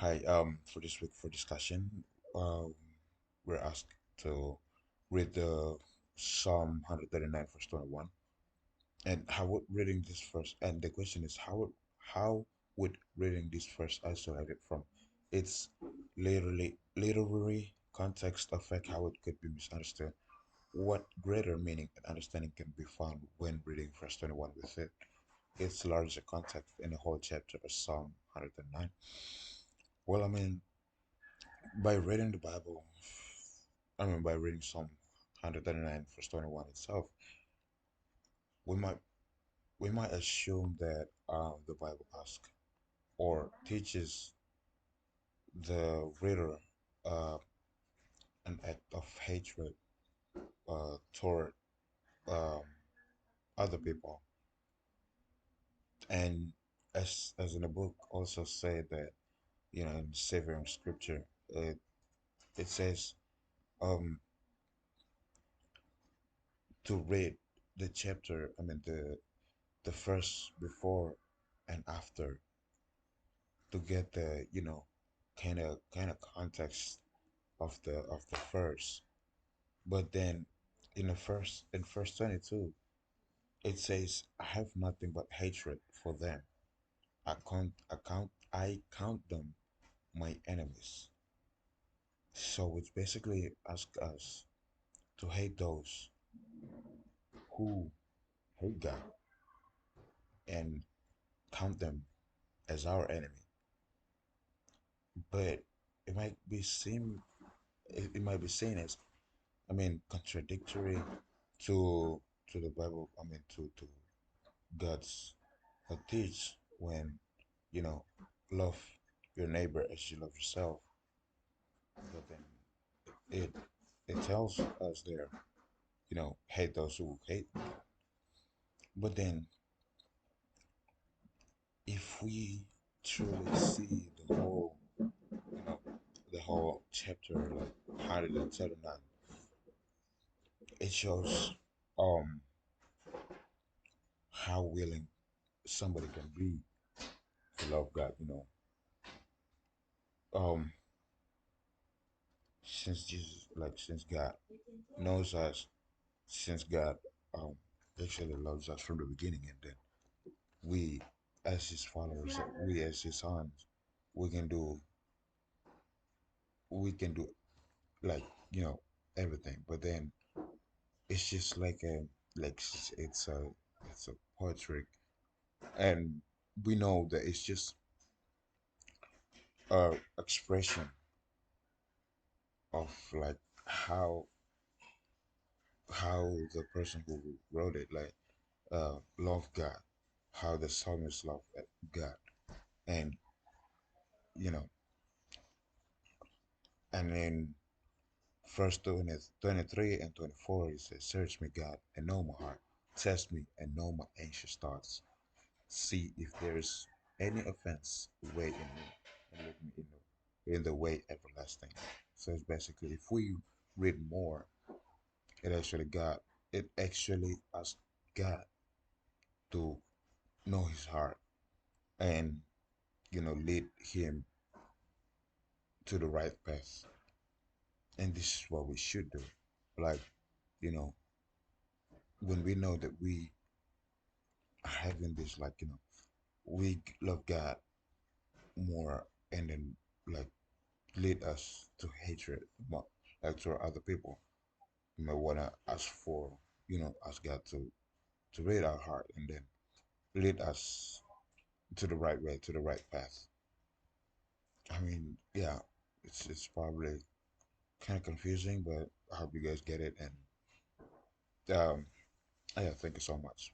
Hi, for this week for discussion, um, we're asked to read the Psalm 139, verse 21. And how would reading this verse, and the question is, how would reading this verse isolate it from its literary context affect how it could be misunderstood? What greater meaning and understanding can be found when reading verse 21 with its larger context in the whole chapter of Psalm 139? Well, by reading the Bible, by reading Psalm 139, verse 21 itself, we might we might assume that the Bible asks or teaches the reader uh, an act of hatred toward um, other people, and as in the book also say that in Savior Scripture, it says um, to read the chapter. The first before and after to get the kind of context of the first. But then in verse 22 it says, I have nothing but hatred for them. I count them my enemies. So it's basically ask us to hate those who hate God and count them as our enemy. But it might be seem it might be seen as, contradictory to the Bible. To God's teach when you know love your neighbor as you love yourself. But then it it tells us there, hate those who hate. But then if we truly see you know, the whole chapter, like 139, it shows um how willing somebody can be to love God. Um, since Jesus, since God knows us, since God um actually loves us from the beginning, and then we as His followers, we as His sons, we can do we can do like everything. But then it's just it's a poetry, and we know that it's just a expression of like how how the person who wrote it love God, how the psalmist love God, and you know, and then verse 20, 23 and 24 it says, "Search me, God, and know my heart; test me and know my anxious thoughts. See if there is any offense way in me, and lead me in the way everlasting." So it's basically, if we read more, it actually asks God to know His heart and lead him to the right path. And this is what we should do. Like, you know, when we know that we are having this, we love God more, and then like lead us to hatred, like to other people. You may wanna ask for, ask God to read our heart and then lead us to the right way, to the right path. Yeah, it's probably kind of confusing, but I hope you guys get it. And yeah, thank you so much.